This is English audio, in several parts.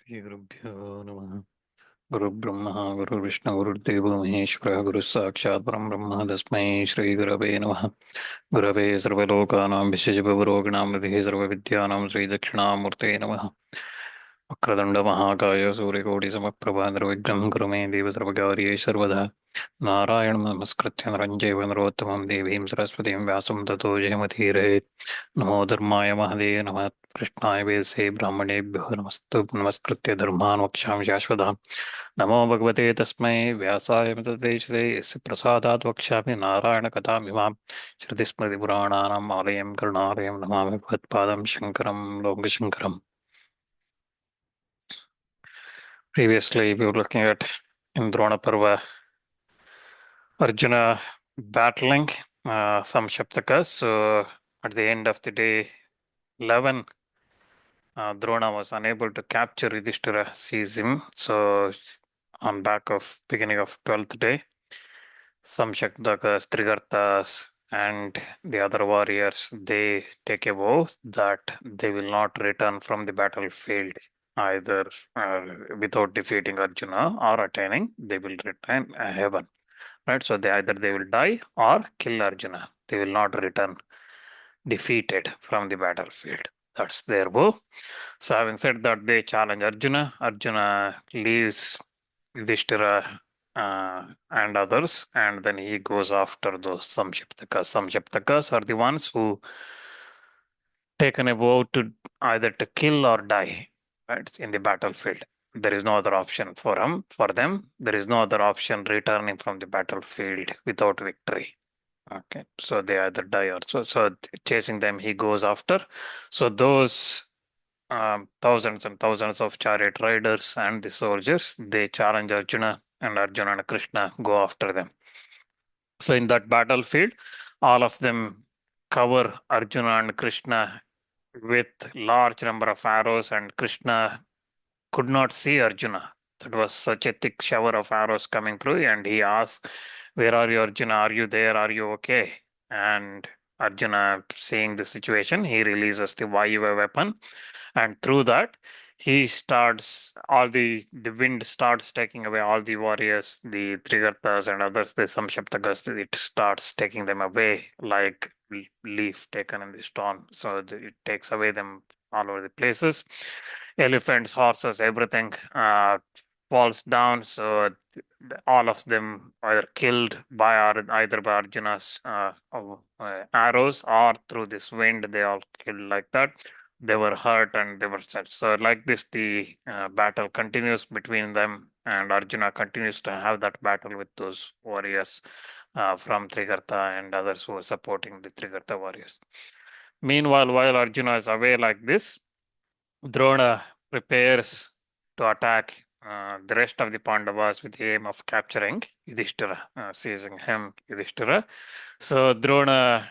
श्रीगुरुभ्यो नमः। गुरुर्ब्रह्मा गुरुर्विष्णु गुरुर्देवो महेश्वरः गुरुः साक्षात् परं ब्रह्म तस्मै श्रीगुरवे नमः। गुरवे सर्वलोकानां विशेषभवरोगिणां हृदये सर्वविद्यानां श्रीदक्षिणामूर्ते नमः। वक्रतुण्डमहाकाय सूर्यकोटिसमप्रभा निर्विघ्नं कुरु मे देव सर्वकार्येषु सर्वदा। नारायणं नमस्कृत्य नरं चैव नरोत्तमं देवीं सरस्वतीं व्यासं ततो जयमुदीरयेत्। नमो धर्माय महदेव नमः। कृष्णाय वेदसे ब्राह्मणेभ्यो नमस्तु नमस्कृत्य धर्मान् वक्ष्यामि शाश्वतम्। नमो भगवते तस्मै व्यासाय मितदेशसे यस्य प्रसादात् वक्ष्यामि नारायणकथामिमां। श्रुतिस्मृतिपुराणानाम् आलयं करुणालयं नमामि भगवत्पादं शङ्करं लोकशङ्करम्. Previously, we were looking at in Drona Parva, Arjuna battling Samshaptakas. So, at the end of the day 11, Drona was unable to capture Yudhishthira, sees him. So, on back of beginning of 12th day, Samshaptakas, Trigartas, and the other warriors, they take a vow that they will not return from the battlefield either without defeating Arjuna or attaining, they will return heaven. Right? So they will die or kill Arjuna. They will not return defeated from the battlefield. That's their vow. So having said that, they challenge Arjuna. Arjuna leaves Yudhishthira and others, and then he goes after those Samshaptakas. Samshaptakas are the ones who taken a vow to either to kill or die, right, in the battlefield. There is no other option for them. For them, there is no other option returning from the battlefield without victory. Okay, so they either die or so chasing them, he goes after. So those thousands and thousands of chariot riders and the soldiers, they challenge Arjuna, and Arjuna and Krishna go after them. So in that battlefield, all of them cover Arjuna and Krishna with large number of arrows, and Krishna could not see Arjuna. That was such a thick shower of arrows coming through, and he asked, "Where are you, Arjuna? Are you there? Are you okay?" And Arjuna, seeing the situation, he releases the Vayuva weapon, and through that, he starts the wind starts taking away all the warriors, the Trigartas and others, the Samshaptakas. It starts taking them away like leaf taken in the storm. So it takes away them all over the places. Elephants, horses, everything falls down. So all of them are killed by either by Arjuna's arrows or through this wind. They all killed like that. They were hurt and they were sad. So like this, the battle continues between them, and Arjuna continues to have that battle with those warriors from Trigarta and others who are supporting the Trigarta warriors. Meanwhile, while Arjuna is away like this, Drona prepares to attack the rest of the Pandavas with the aim of capturing Yudhishthira, seizing him, Yudhishthira. So Drona,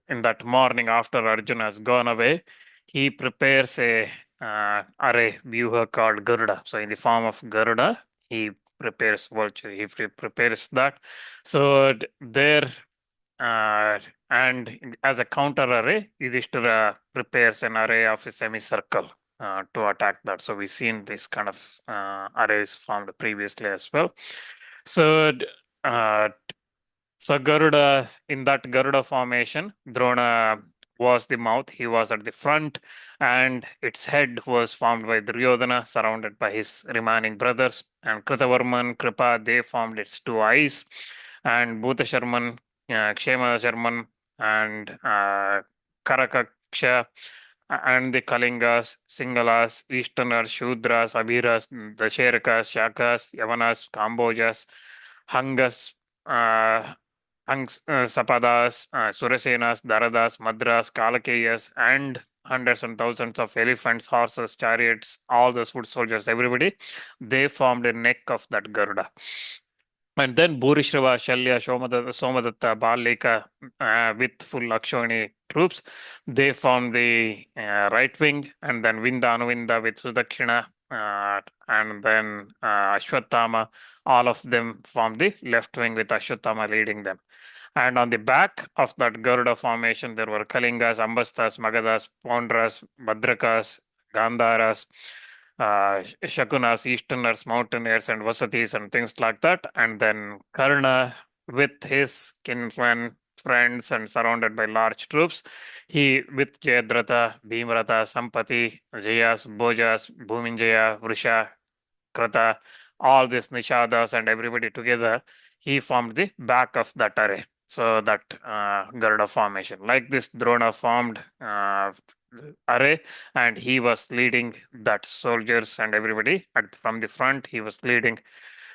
in that morning after Arjuna has gone away, he prepares a array vyuha called Garuda. So in the form of Garuda, he prepares vulture. He prepares that. So there and as a counter array, Yudhishthira prepares an array of a semicircle to attack that. So we've seen this kind of arrays formed previously as well. So, Garuda, in that Garuda formation, Drona was the mouth, he was at the front, and its head was formed by Duryodhana, surrounded by his remaining brothers, and Kritavarman, Kripa, they formed its two eyes, and Bhutasharman, Kshema Sharman, and Karakaksha, and the Kalingas, Singalas, Easterners, Shudras, Abhiras, Dasherakas, Shakas, Yavanas, Kambojas, Hangas, Sapadas, Surasenas, Daradas, Madras, Kalakeyas, and hundreds and thousands of elephants, horses, chariots, all those foot soldiers, everybody, they formed a neck of that Garuda. And then Bhurishrava, Shalya, Somadatta, Balika, with full Lakshmani troops, they formed the right wing, and then Vinda, Anuvinda with Sudakshina, and then Ashwatthama, all of them formed the left wing with Ashwatthama leading them. And on the back of that Garuda formation, there were Kalingas, Ambastas, Magadhas, Pondras, Badrakas, Gandharas, Shakunas, Easterners, Mountaineers, and Vasatis, and things like that. And then Karna, with his kinsmen, friends, and surrounded by large troops, he with Jayadratha, Bhimratha, Sampati, Jayas, Bhojas, Bhuminjaya, Vrisha, Krata, all these Nishadas, and everybody together, he formed the back of that array. So that Garuda formation, like this, Drona formed array, and he was leading that soldiers and everybody. And from the front, he was leading.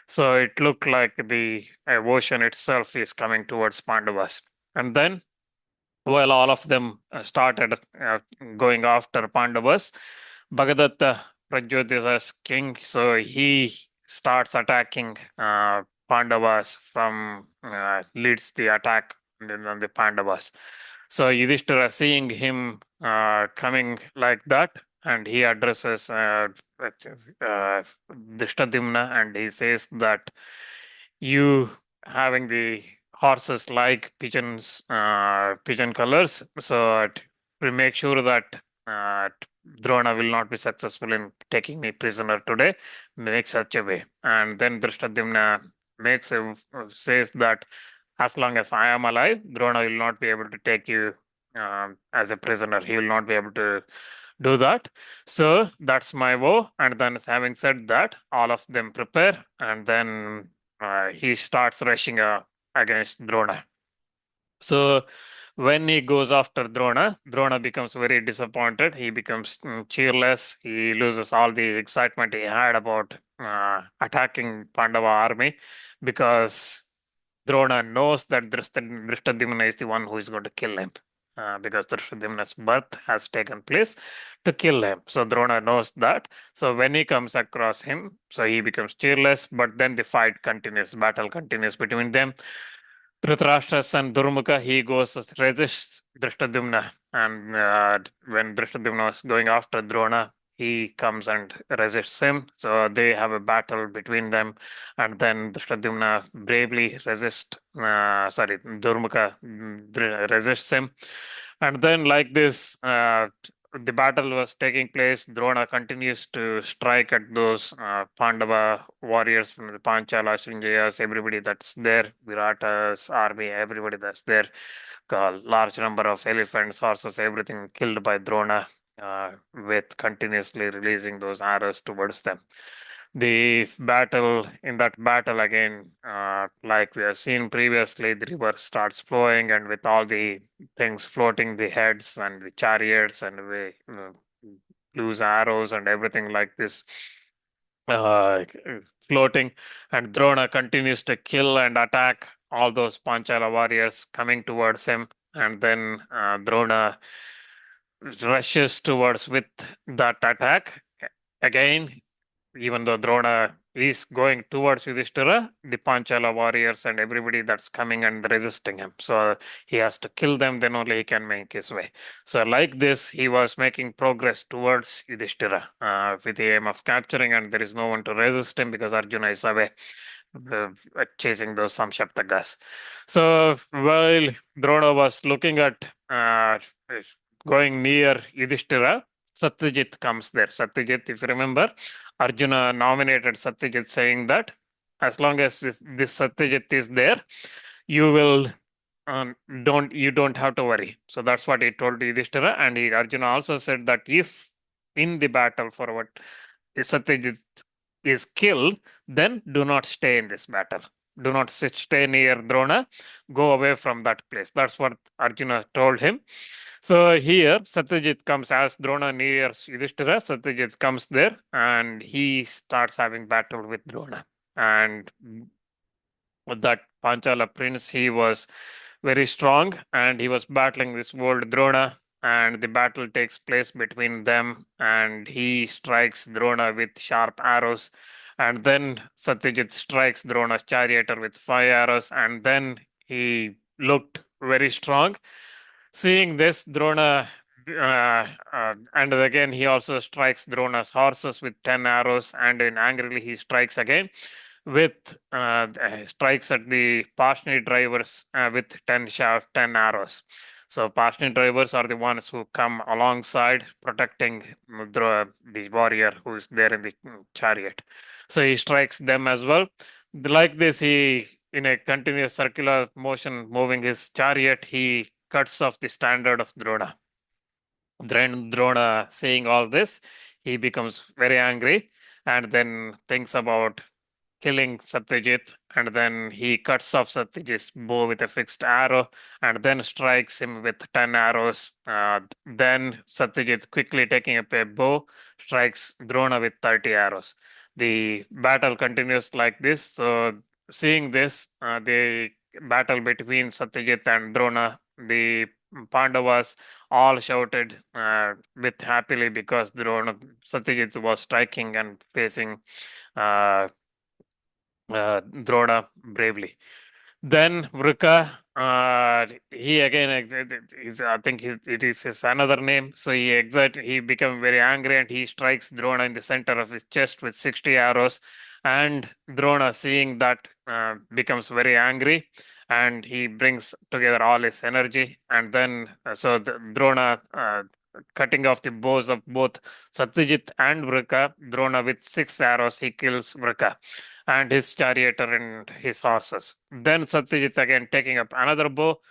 So it looked like the ocean itself is coming towards Pandavas. And then, while all of them started going after Pandavas, Bhagadatta Pradyoti as king, so he starts attacking Pandavas from leads the attack on the Pandavas. So Yudhishthira, seeing him coming like that, and he addresses Drishtadimna, and he says that you having the horses like pigeons, pigeon colors, so we make sure that uh, Drona will not be successful in taking me prisoner today. Make such a way, and then Drishtadimna says that as long as I am alive, Drona will not be able to take you as a prisoner. He will not be able to do that. So that's my vow. And then, having said that, all of them prepare, and then he starts rushing against Drona. So when he goes after Drona, Drona becomes very disappointed. He becomes cheerless. He loses all the excitement he had about attacking Pandava army, because Drona knows that Drishtadyumna is the one who is going to kill him. Because Drishtadyumna's birth has taken place to kill him. So Drona knows that. So when he comes across him, so he becomes cheerless, but then the fight continues, battle continues between them. Dhritarashtra's son Durmukha, he goes resists Drishtadyumna, and when Drishtadyumna was going after Drona, he comes and resists him. So they have a battle between them, and then Drishtadyumna bravely Durmukha resists him. And then, like this, the battle was taking place. Drona continues to strike at those Pandava warriors from the Panchala, Srinjayas, everybody that's there, Virata's army, everybody that's there. A large number of elephants, horses, everything killed by Drona, with continuously releasing those arrows towards them. The battle, in that battle again, like we have seen previously, the river starts flowing, and with all the things floating, the heads and the chariots, and we lose arrows and everything like this, uh, floating, and Drona continues to kill and attack all those Panchala warriors coming towards him, and then Drona rushes towards with that attack again. Even though Drona is going towards Yudhishthira, the Panchala warriors and everybody that's coming and resisting him. So he has to kill them, then only he can make his way. So, like this, he was making progress towards Yudhishthira with the aim of capturing, and there is no one to resist him because Arjuna is away. Chasing those Samshaptakas. So while Drona was looking at going near Yudhishthira, Satyajit comes there. Satyajit, if you remember, Arjuna nominated Satyajit, saying that as long as this Satyajit is there, you will don't have to worry. So that's what he told Yudhishthira, and Arjuna also said that if in the battle for what Satyajit is killed, then do not stay in this battle. Do not stay near Drona. Go away from that place. That's what Arjuna told him. So here, Satyajit comes as Drona nears Yudhishthira. Satyajit comes there, and he starts having battle with Drona. And that Panchala prince, he was very strong, and he was battling this old Drona, and the battle takes place between them, and he strikes Drona with sharp arrows, and then Satyajit strikes Drona's charioteer with 5 arrows, and then he looked very strong. Seeing this, Drona, and again he also strikes Drona's horses with 10 arrows, and in angrily he strikes again with strikes at the Pashni drivers with 10 arrows. So Pashtun drivers are the ones who come alongside protecting the warrior who is there in the chariot. So he strikes them as well. Like this, he, in a continuous circular motion, moving his chariot, he cuts off the standard of Drona. Then Drona, seeing all this, he becomes very angry and then thinks about killing Satyajit, and then he cuts off Satyajit's bow with a fixed arrow and then strikes him with 10 arrows. Then Satyajit, quickly taking up a bow, strikes Drona with 30 arrows. The battle continues like this. So, seeing this, the battle between Satyajit and Drona, the Pandavas all shouted with happily because Drona Satyajit was striking and facing uh, Drona bravely. Then Vrika, he again, I think it is his another name. So he became very angry and he strikes Drona in the center of his chest with 60 arrows. And Drona, seeing that, becomes very angry and he brings together all his energy. And then, Drona, cutting off the bows of both Satyajit and Vrika, Drona with 6 arrows, he kills Vrika and his charioteer and his horses. Then Satyajit, again taking up another bow.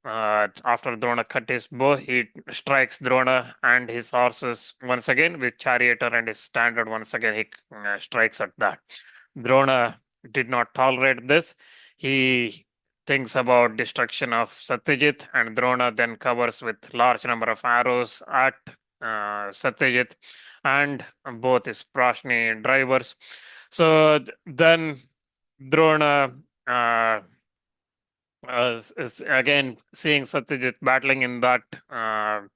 After Drona cut his bow, he strikes Drona and his horses once again with charioteer and his standard. Once again, he strikes at that. Drona did not tolerate this. He thinks about destruction of Satyajit, and Drona then covers with large number of arrows at Satyajit and both his Prashni drivers. So then Drona, again seeing Satyajit battling in that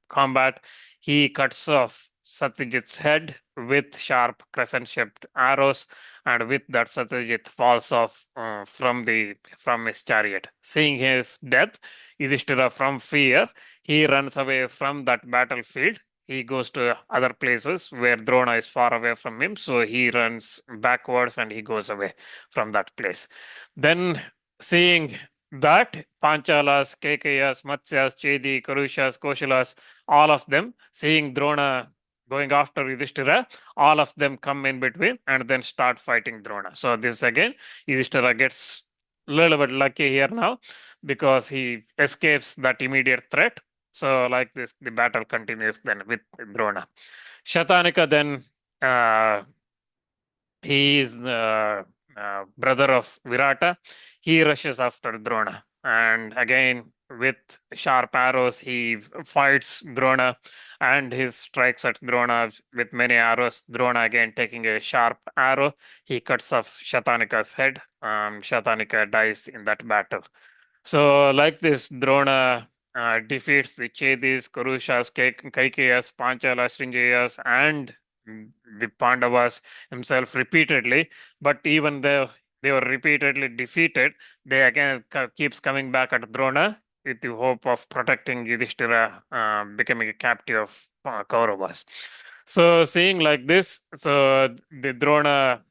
combat, he cuts off Satyajit's head with sharp crescent-shaped arrows, and with that Satyajit falls off from his chariot. Seeing his death, Yudhishthira, from fear, he runs away from that battlefield. He goes to other places where Drona is far away from him, so he runs backwards and he goes away from that place. Then, seeing that, Panchalas, Kekayas, Matsyas, Chedi, Karushas, Koshalas, all of them, seeing Drona going after Yudhishthira, all of them come in between and then start fighting Drona. So this again, Yudhishthira gets a little bit lucky here now because he escapes that immediate threat. So like this, the battle continues then with Drona. Shatanika then, he is the brother of Virata. He rushes after Drona. And again, with sharp arrows, he fights Drona and he strikes at Drona with many arrows. Drona again taking a sharp arrow, he cuts off Shatanika's head. Shatanika dies in that battle. So, like this, Drona defeats the Chedis, Kurushas, Kaikiyas, Panchalas, Srinjayas, and the Pandavas himself repeatedly. But even though they were repeatedly defeated, they again keeps coming back at Drona with the hope of protecting Yudhishthira, becoming a captive of Kauravas. So, seeing like this, so the Drona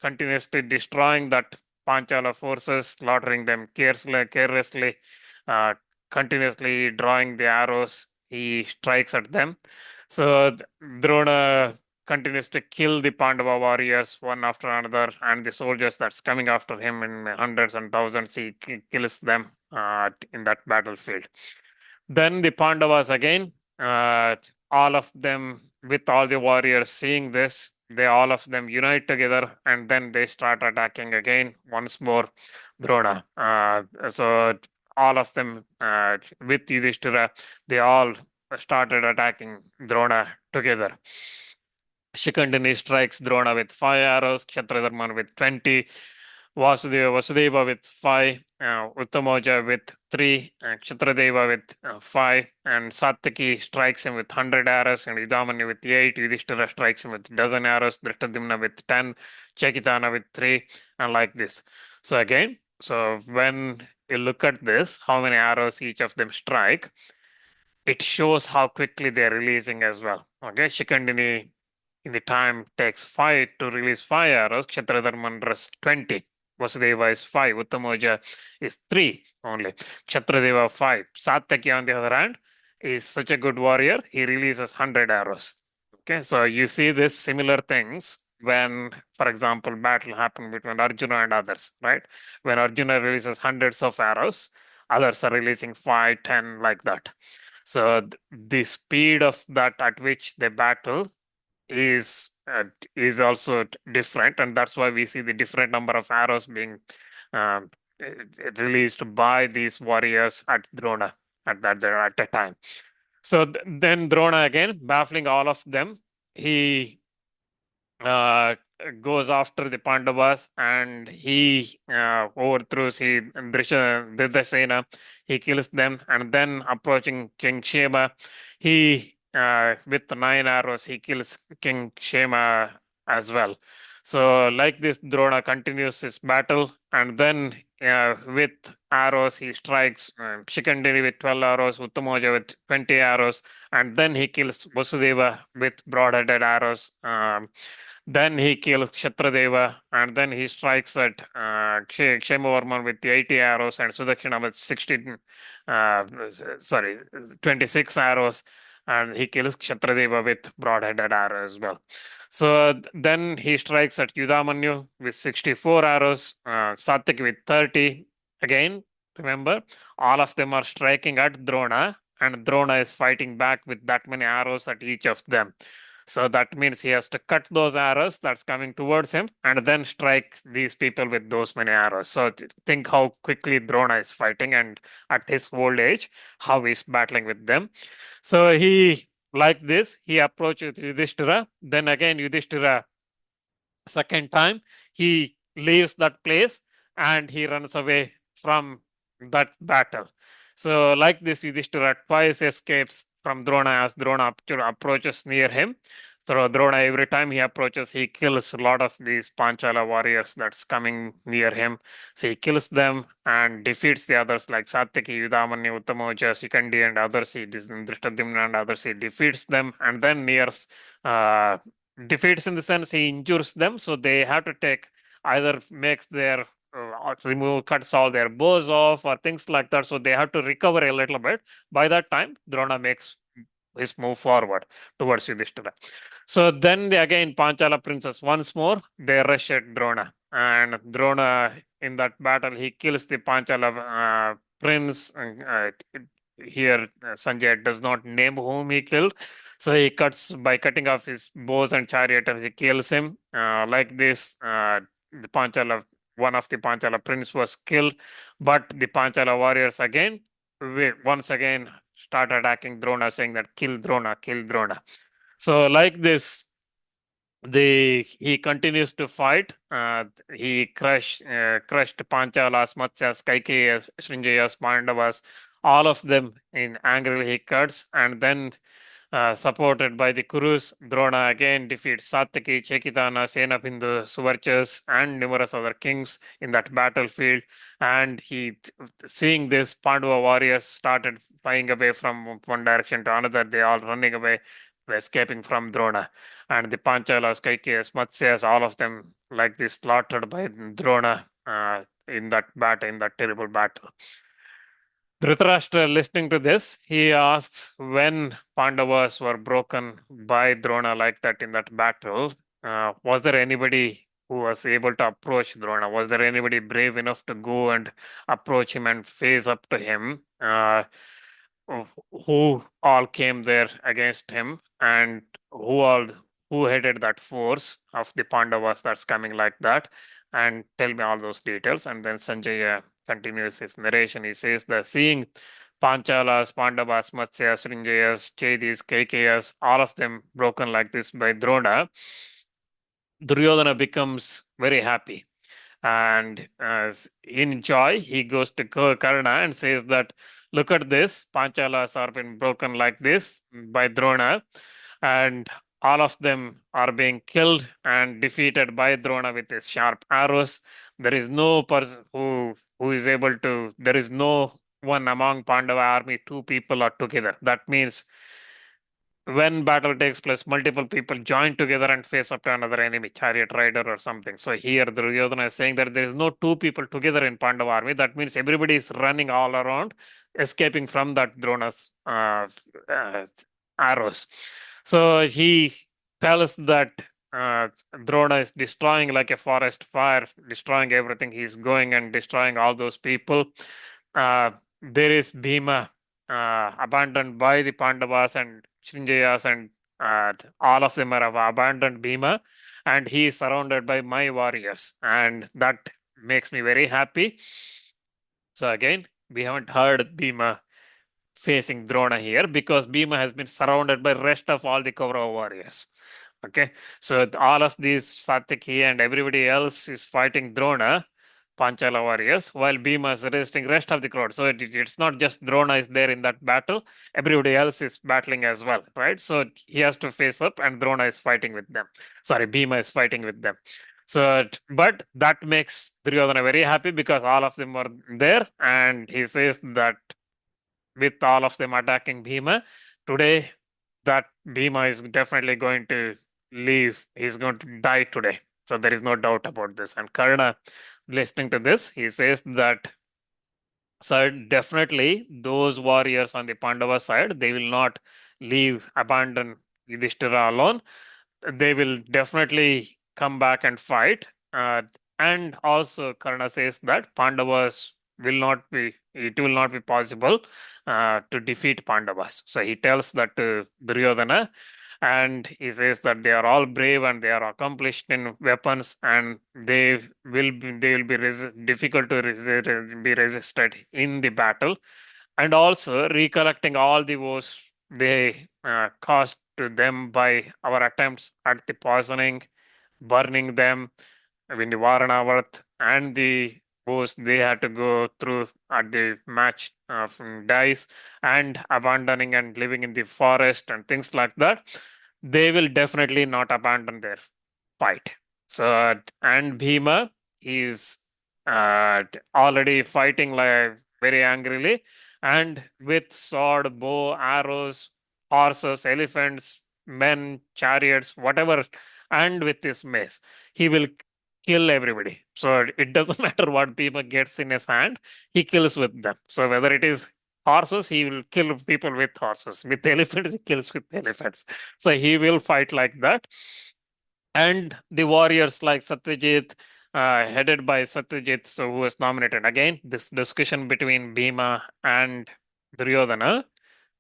continuously destroying that Panchala forces, slaughtering them carelessly, uh, continuously drawing the arrows. He strikes at them. So Drona continues to kill the Pandava warriors one after another, and the soldiers that's coming after him in hundreds and thousands. He kills them in that battlefield. Then the Pandavas again, all of them with all the warriors seeing this, they all of them unite together and then they start attacking again once more Drona. So all of them with Yudhishthira, they all started attacking Drona together. Shikandini strikes Drona with 5 arrows, Kshatradharman with 20, Vasudeva with 5, Uttamoja with 3, Kshatradeva with 5, and Satyaki strikes him with 100 arrows, and Yudamanyu with 8, Yudhishthira strikes him with 12 arrows, Drishtadyumna with 10, Chekitana with 3, and like this. So again, so when you look at this, how many arrows each of them strike, it shows how quickly they're releasing as well. Okay, Shikandini in the time takes 5 to release 5 arrows, Kshatradharman does 20. Vasudeva is 5, Uttamoja is 3 only, Kshatradeva 5. Satyaki, on the other hand, is such a good warrior, he releases 100 arrows. Okay, so you see this similar things when, for example, battle happened between Arjuna and others, right? When Arjuna releases hundreds of arrows, others are releasing 5, 10, like that. So the speed of that at which they battle is also different, and that's why we see the different number of arrows being um, released by these warriors at Drona at a time. So then Drona, again baffling all of them, he uh, goes after the Pandavas, and he overthrows Dhritasena. He kills them, and then approaching King Shema, he with 9 arrows he kills King Shema as well. So like this, Drona continues his battle, and then with arrows he strikes Shikandini with 12 arrows, Uttamoja with 20 arrows, and then he kills Vasudeva with broad-headed arrows. Then he kills Kshatradeva, and then he strikes at Kshemovarman with 80 arrows and Sudakshina with 16, sorry, 26 arrows, and he kills Kshatradeva with broad-headed arrow as well. So then he strikes at Yudamanyu with 64 arrows, Satyaki with 30. Again, remember, all of them are striking at Drona, and Drona is fighting back with that many arrows at each of them. So that means he has to cut those arrows that's coming towards him and then strike these people with those many arrows. So think how quickly Drona is fighting, and at his old age, how he's battling with them. So he, like this, he approaches Yudhishthira. Then again, Yudhishthira, second time, he leaves that place and he runs away from that battle. So like this, Yudhishthira twice escapes from Drona as Drona approaches near him. So Drona, every time he approaches, he kills a lot of these Panchala warriors that's coming near him. So he kills them and defeats the others like Satyaki, Yudamanyu, Uttamoja, Sikandi, and others. He Drishtadyumna and others. He defeats them and then nears defeats in the sense he injures them, so they have to take either makes their cuts all their bows off or things like that, so they have to recover a little bit. By that time, Drona makes his move forward towards Yudhishthira. So then again, Panchala princess once more, they rush at Drona, and Drona in that battle he kills the Panchala prince. Here Sanjay does not name whom he killed, so he cuts by cutting off his bows and chariot, and he kills him. Like this, the Panchala, one of the Panchala prince was killed, but the Panchala warriors again, once again start attacking Drona, saying that kill Drona, kill Drona. So like this, he continues to fight. He crushed Panchalas, Matsyas, Kaikeyas, Srinjayas, Pandavas, all of them in angrily he cuts, and then supported by the Kurus, Drona again defeats Satyaki, Chekitana, Senabindu, Suvarchas, and numerous other kings in that battlefield. And seeing this, Pandava warriors started flying away from one direction to another. They all running away, escaping from Drona. And the Panchalas, Kaikeyas, Matsyas, all of them like this slaughtered by Drona in that terrible battle. Dhritarashtra, listening to this, he asks when Pandavas were broken by Drona like that in that battle, was there anybody who was able to approach Drona? Was there anybody brave enough to go and approach him and face up to him? Who all came there against him, and who headed that force of the Pandavas that's coming like that? And tell me all those details. And then Sanjaya continues his narration. He says that seeing Panchalas, Pandavas, Matsyas, Srinjayas, Chedis, Kaikeyas, all of them broken like this by Drona, Duryodhana becomes very happy. And in joy, he goes to Karna and says that, look at this, Panchalas are been broken like this by Drona, and all of them are being killed and defeated by Drona with his sharp arrows. There is no person who is able to, there is no one among Pandava army, two people are together. That means when battle takes place, multiple people join together and face up to another enemy, chariot rider or something. So here Duryodhana is saying that there is no two people together in Pandava army. That means everybody is running all around, escaping from that Drona's uh, arrows. So he tells that Drona is destroying like a forest fire, destroying everything. He's going and destroying all those people. There is Bhima abandoned by the Pandavas and Srinjayas, and all of them are abandoned Bhima, and he is surrounded by my warriors, and that makes me very happy. So again, we haven't heard Bhima facing Drona here because Bhima has been surrounded by rest of all the Kaurava warriors. Okay, so all of these Satyaki and everybody else is fighting Drona, Panchala warriors, while Bhima is resisting rest of the crowd. So it's not just Drona is there in that battle; everybody else is battling as well, right? So he has to face up, and Drona is fighting with them. Sorry, Bhima is fighting with them. So, but that makes Duryodhana very happy because all of them are there, and he says that with all of them attacking Bhima, today that Bhima is definitely going to leave. He's going to die today. So there is no doubt about this. And Karna, listening to this, he says that, so definitely those warriors on the Pandava side, they will not leave, abandon Yudhishthira alone. They will definitely come back and fight. And also, Karna says that Pandavas will not be, it will not be possible to defeat Pandavas. So he tells that to Duryodhana, and he says that they are all brave and they are accomplished in weapons, and they will be difficult to be resisted in the battle, and also recollecting all the woes they caused to them by our attempts at the poisoning, burning them in the Varanavat, and the woes they had to go through at the match of dice, and abandoning and living in the forest and things like that. They will definitely not abandon their fight. So, and Bhima is already fighting like very angrily, and with sword, bow, arrows, horses, elephants, men, chariots, whatever, and with his mace, he will kill everybody. So it doesn't matter what Bhima gets in his hand, he kills with them. So whether it is horses, he will kill people with horses. With elephants, he kills with elephants. So he will fight like that. And the warriors like Satyajit, headed by Satyajit, so who was nominated. Again, this discussion between Bhima and Duryodhana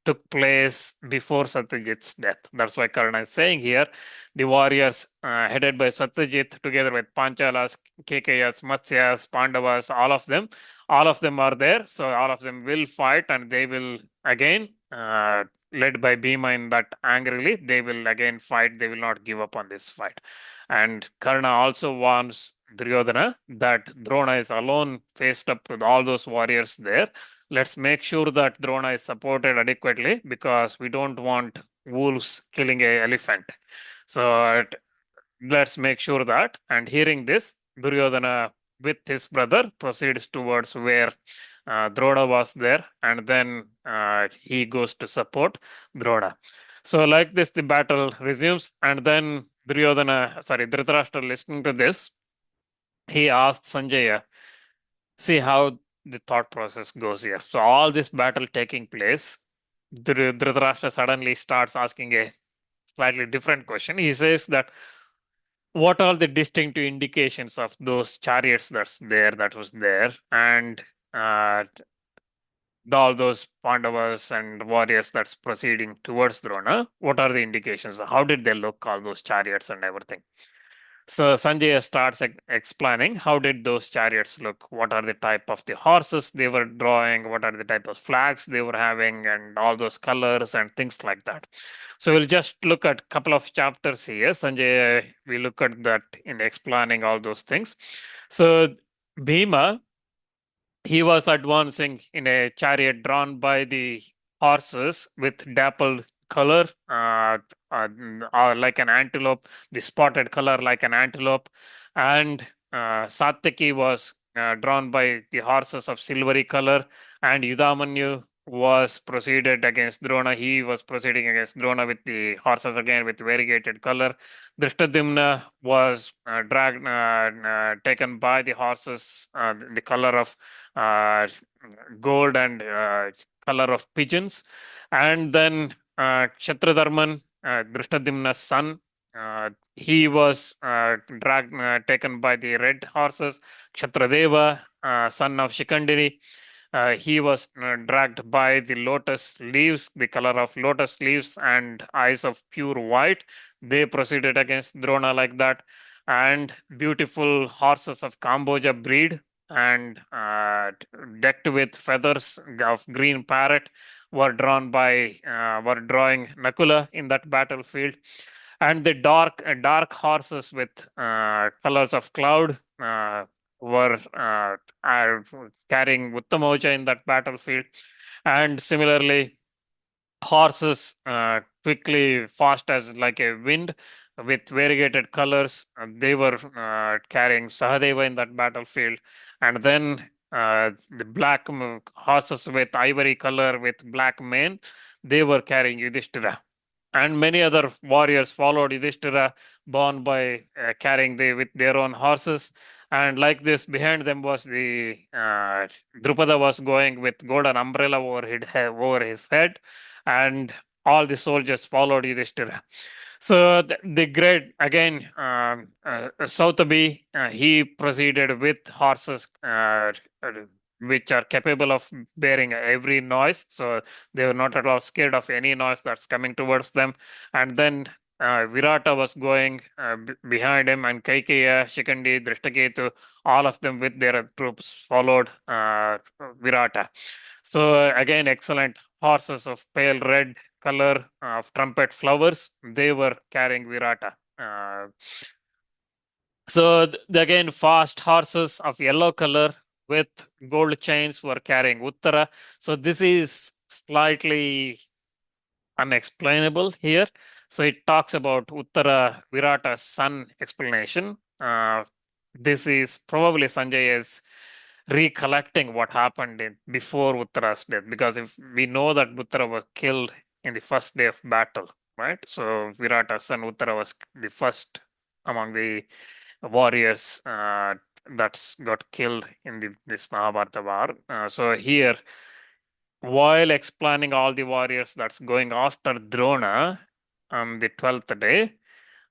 took place before Satyajit's death. That's why Karna is saying here the warriors headed by Satyajit together with Panchalas, Kekayas, Matsyas, Pandavas, all of them are there. So all of them will fight, and they will again, led by Bhima in that angrily, they will again fight. They will not give up on this fight. And Karna also warns Duryodhana that Drona is alone faced up with all those warriors there. Let's make sure that Drona is supported adequately because we don't want wolves killing a elephant. So let's make sure that. And hearing this, Duryodhana with his brother proceeds towards where Drona was there, and then he goes to support Drona. So like this, the battle resumes, and then Dhritarashtra, listening to this, he asked Sanjaya, see how the thought process goes here. So all this battle taking place, Dhritarashtra suddenly starts asking a slightly different question. He says that what are the distinctive indications of those chariots that was there, and uh, all those Pandavas and warriors that's proceeding towards Drona? What are the indications? How did they look, all those chariots and everything? So Sanjay starts explaining how did those chariots look? What are the type of the horses they were drawing? What are the type of flags they were having, and all those colors and things like that. So we'll just look at a couple of chapters here. Sanjay, we look at that in explaining all those things. So Bhima, he was advancing in a chariot drawn by the horses with dappled color, like an antelope, the spotted color like an antelope. And Satyaki was drawn by the horses of silvery color, and Yudamanyu was proceeded against Drona. He was proceeding against Drona with the horses again with variegated color. Drishtadimna was taken by the horses, the color of uh, gold and color of pigeons. And then Kshatradarman, Drishtadimna's son, he was taken by the red horses. Kshatradeva, son of Shikandini, he was dragged by the lotus leaves, the color of lotus leaves and eyes of pure white. They proceeded against Drona like that. And beautiful horses of Kamboja breed and decked with feathers of green parrot were drawing Nakula in that battlefield. And the dark horses with colors of cloud were are carrying Uttamoja in that battlefield. And similarly, horses quickly fast as like a wind with variegated colors. They were carrying Sahadeva in that battlefield. And then the black horses with ivory color with black mane, they were carrying Yudhishthira. And many other warriors followed Yudhishthira, born by carrying with their own horses. And like this, behind them was the Drupada was going with golden umbrella over his head, and all the soldiers followed Yudhishthira. So the great again, Sautabi, he proceeded with horses which are capable of bearing every noise. So they were not at all scared of any noise that's coming towards them. And then Virata was going behind him, and Kaikeya, Shikandi, Drishtaketu, all of them with their troops followed Virata. So again, excellent horses of pale red color of trumpet flowers. They were carrying Virata. So again, fast horses of yellow color with gold chains were carrying Uttara. So this is slightly unexplainable here. So it talks about Uttara Virata's son explanation. This is probably Sanjaya's recollecting what happened before Uttara's death, because if we know that Uttara was killed in the first day of battle, right? So Virata's son Uttara was the first among the warriors that got killed in this Mahabharata war. So here, while explaining all the warriors that's going after Drona on the 12th day,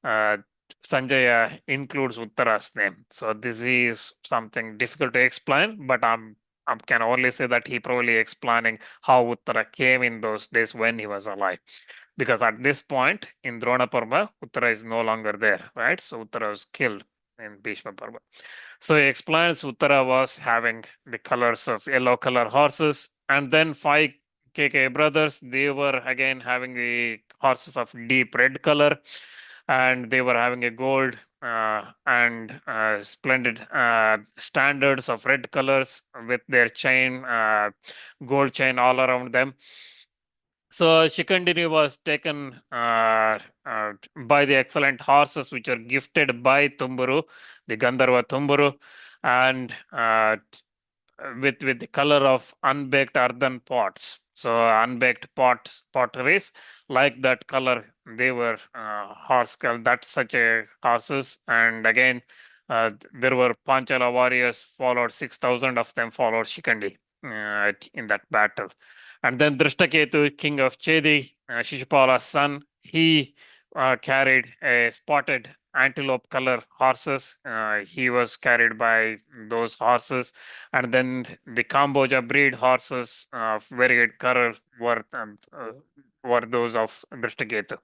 uh, Sanjaya includes Uttara's name. So this is something difficult to explain, but I can only say that he probably explaining how Uttara came in those days when he was alive. Because at this point in Drona Parva, Uttara is no longer there, right? So Uttara was killed in Bhishma Parva. So he explains Uttara was having the colors of yellow color horses, and then five KK brothers, they were again having the horses of deep red color, and they were having a gold and splendid standards of red colors with their chain, gold chain all around them. So Shikandini was taken by the excellent horses which are gifted by Tumburu, the Gandharva Tumburu, and with the color of unbaked earthen pots. So unbaked potteries like that color, they were horse color. That's such a horses. And again, there were Panchala warriors followed 6,000 of them followed Shikandi in that battle. And then Drishtaketu, king of Chedi, Shishupala's son, he carried a spotted antelope color horses. He was carried by those horses. And then the Kamboja breed horses of very good color were those of Drishtaketu.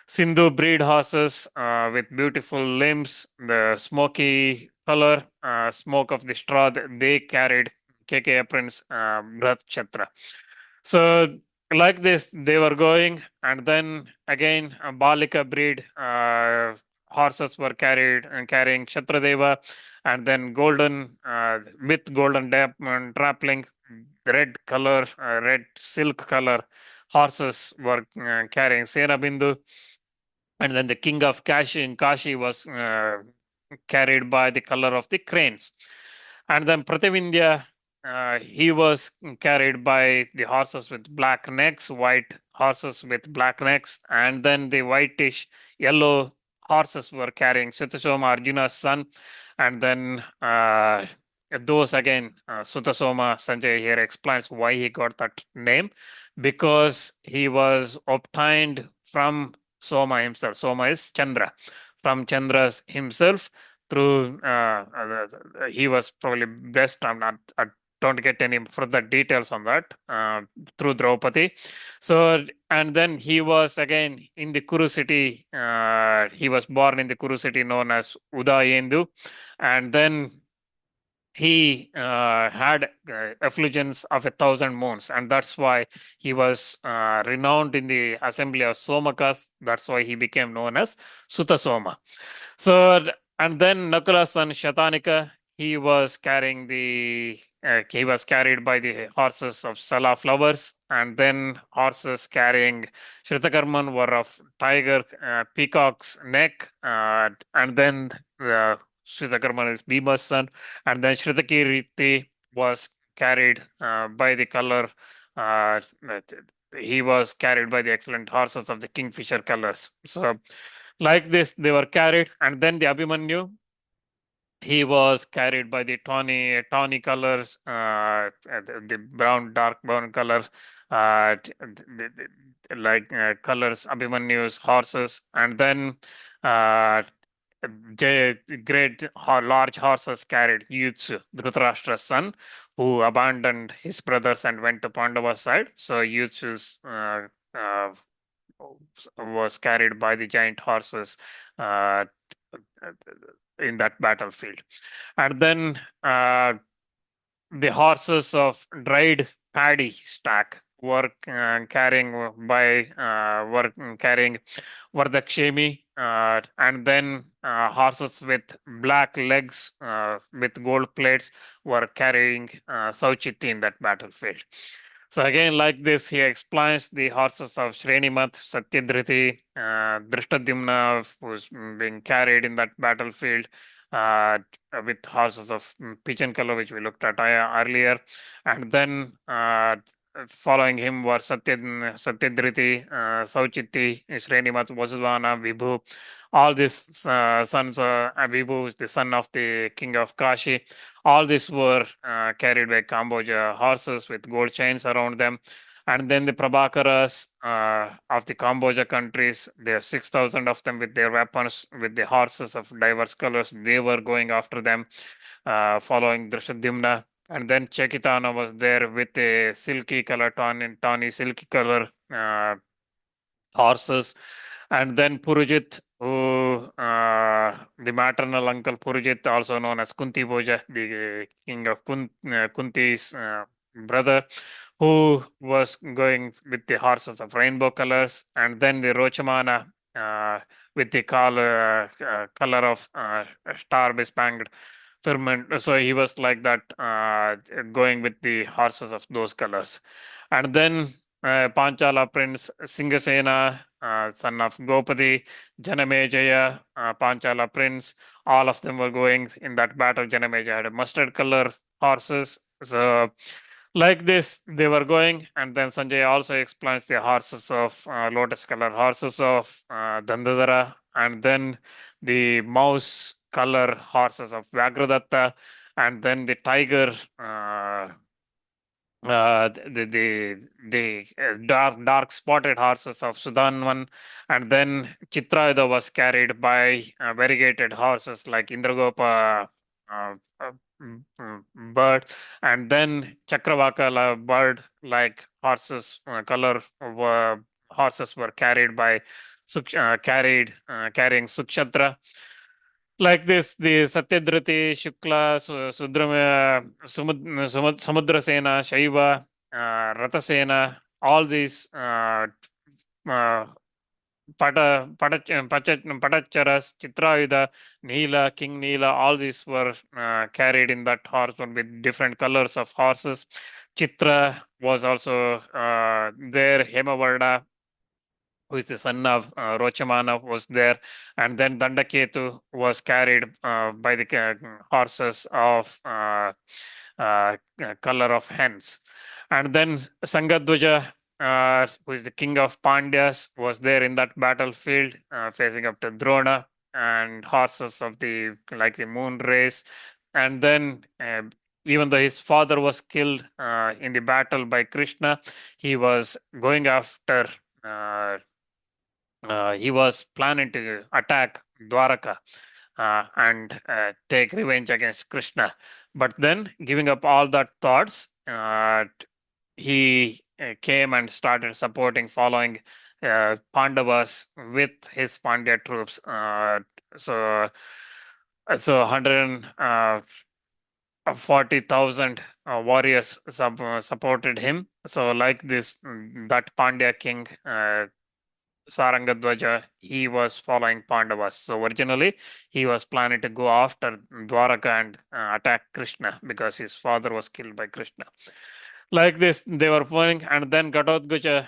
Sindhu breed horses with beautiful limbs, the smoky color, smoke of the straw, they carried KK Prince Bharat Chatra. So like this, they were going, and then again, Balika breed horses were carrying Kshatradeva, and then golden with golden trappling, red color, red silk color horses were carrying Senabindu, and then the king of Kashi in Kashi was carried by the color of the cranes, and then Prativindya he was carried by the horses with black necks, white horses with black necks, and then the whitish yellow horses were carrying Sutasoma, Arjuna's son, and then those again, Sutasoma, Sanjay here explains why he got that name, because he was obtained from Soma himself. Soma is Chandra, from Chandra's himself through he was probably best. I don't get any further details on that through Draupadi. So, and then he was again in the Kuru city. He was born in the Kuru city known as Udayendu, and then he had effulgence of 1,000 moons, and that's why he was renowned in the assembly of Somakas. That's why he became known as Sutasoma. So, and then Nakula's son Shatanika, he was carried by the horses of Sala flowers, and then horses carrying Shritakarman were of tiger, peacock's neck, and then Shritakarman is Bhima's son, and then Shritakirti was carried by the color. Uh, he was carried by the excellent horses of the Kingfisher colors. So, like this, they were carried, and then the Abhimanyu, he was carried by the tawny colors, the brown, dark brown color, like colors, Abhimanyu's horses, and then uh, large horses carried Yutsu, Dhritarashtra's son, who abandoned his brothers and went to Pandava's side. So Yutsu's was carried by the giant horses uh, in that battlefield. And then the horses of dried paddy stack were carrying Vardakshemi, and then horses with black legs with gold plates were carrying Sauchiti in that battlefield. So again, like this, he explains the horses of Shrenimath, Satyadriti, Drishtadyumna, who's being carried in that battlefield with horses of pigeon color, which we looked at earlier. And then following him were Satyadriti, Sauchiti, Shrenimath, Vasudvana, Vibhu. All these sons, Vibhu is the son of the king of Kashi. All these were carried by Kamboja horses with gold chains around them. And then the Prabhakaras of the Kamboja countries, there are 6,000 of them with their weapons, with the horses of diverse colors. They were going after them, following Drishadimna. And then Chekitana was there with a silky color, tawny silky color horses. And then Purujit, who the maternal uncle Purujit, also known as Kunti Bhoja, the king of Kunti's brother, who was going with the horses of rainbow colors, and then the Rochamana with the color of star bespangled firmament. So he was like that, going with the horses of those colors. And then Panchala prince Singasena, son of Gopadi, Janamejaya, Panchala prince, all of them were going in that battle. Janamejaya had a mustard color horses. So, like this, they were going, and then Sanjay also explains the horses of lotus color horses of Dandadara, and then the mouse color horses of Vagradatta, and then the tiger. The dark spotted horses of Sudanvan, and then Chitrayuda was carried by variegated horses like Indragopa bird, and then Chakravaka bird like horses color horses were carried by carrying Sukshatra. Like this, the Satyadriti, Shukla, Samudrasena, Shaiva, Ratasena, all these Patacharas, Chitrayuda, Neela, King Neela, all these were carried in that horse with different colors of horses. Chitra was also there, Hemavarda, who is the son of Rochamana, was there, and then Dandaketu was carried by the horses of color of hens. And then Sangadvaja, who is the king of Pandyas, was there in that battlefield, facing up to Drona, and horses of the like the moon race. And then, even though his father was killed in the battle by Krishna, he was going after. He was planning to attack Dwaraka and take revenge against Krishna. But then, giving up all that thoughts, he came and started supporting, following Pandavas with his Pandya troops. So, so 140,000 warriors supported him. So, like this, that Pandya king. Sarangadwaja, he was following Pandavas. So originally, he was planning to go after Dwaraka and attack Krishna because his father was killed by Krishna. Like this, they were following, and then Gatotkacha,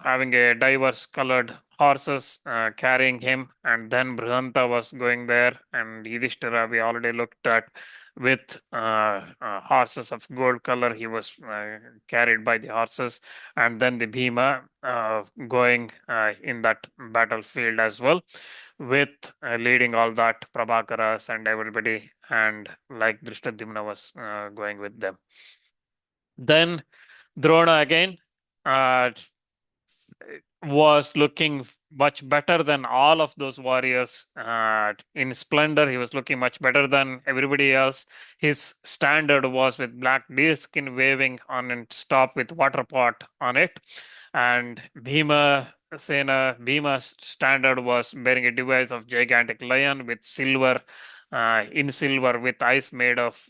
having a diverse colored horses carrying him, and then Brihanta was going there, and Yudhishthira we already looked at with horses of gold color. He was carried by the horses, and then the Bhima going in that battlefield as well, with leading all that Prabhakaras and everybody, and like Drishtadyumna was going with them. Then Drona again uh, was looking much better than all of those warriors in splendor. He was looking much better than everybody else. His standard was with black deerskin waving on and top with water pot on it. And Bhima's standard was bearing a device of gigantic lion with silver, in silver with eyes made of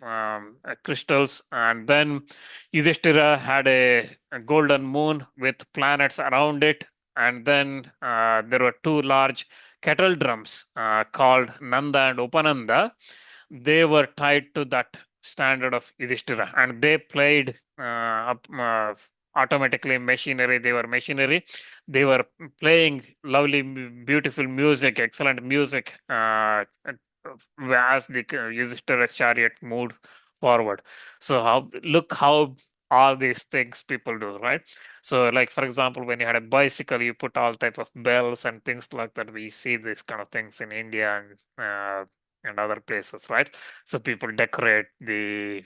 crystals. And then Yudhishthira had a golden moon with planets around it. And then there were two large kettle drums called Nanda and Upananda. They were tied to that standard of Yudhishthira, and they played automatically machinery. They were machinery. They were playing lovely, beautiful music, excellent music, as the Yudhishthira's chariot moved forward. So look how all these things people do, right? So, like for example, when you had a bicycle, you put all type of bells and things like that. We see these kind of things in India and other places, right? So people decorate the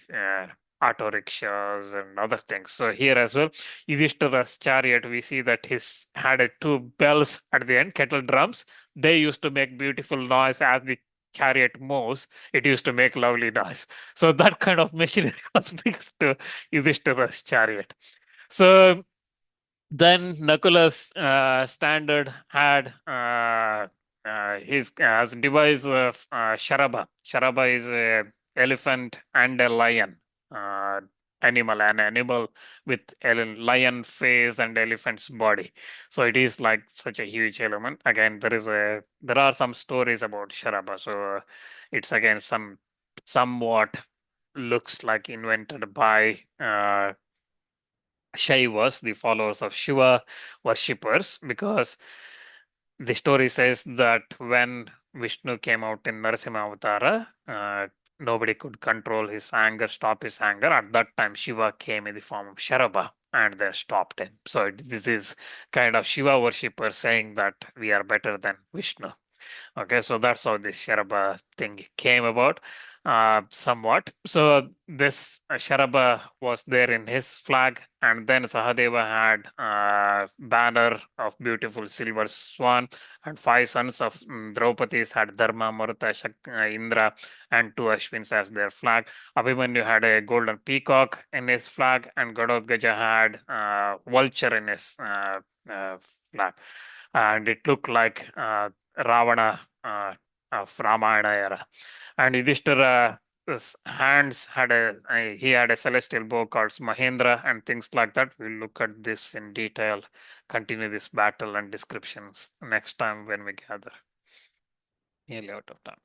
auto rickshaws and other things. So here as well, Yudhishthira's chariot, we see that his had a two bells at the end, kettle drums. They used to make beautiful noise as the chariot moves. It used to make lovely noise. So that kind of machinery was mixed to Yudhishthira's chariot. So then Nakula's standard had his as device of Sharaba. Sharaba is a elephant and a lion uh, animal, an animal with a lion face and elephant's body. So it is like such a huge element. Again, there are some stories about Sharaba. So it's again somewhat looks like invented by Shaivas, the followers of Shiva worshippers, because the story says that when Vishnu came out in Narasimha Avatara, nobody could control his anger, stop his anger. At that time, Shiva came in the form of Sharaba and they stopped him. So this is kind of Shiva worshippers saying that we are better than Vishnu. Okay, so that's how this Sharaba thing came about, somewhat. So this Sharaba was there in his flag, and then Sahadeva had banner of beautiful silver swan, and five sons of Draupadi's had Dharma, Maruta, Indra, and two Ashwins as their flag. Abhimanyu had a golden peacock in his flag, and Gadotkacha had vulture in his flag, and it looked like Ravana of Ramayana era. And Yudhishthira's hands had he had a celestial bow called Mahendra and things like that. We'll look at this in detail, continue this battle and descriptions next time when we gather. Nearly out of time.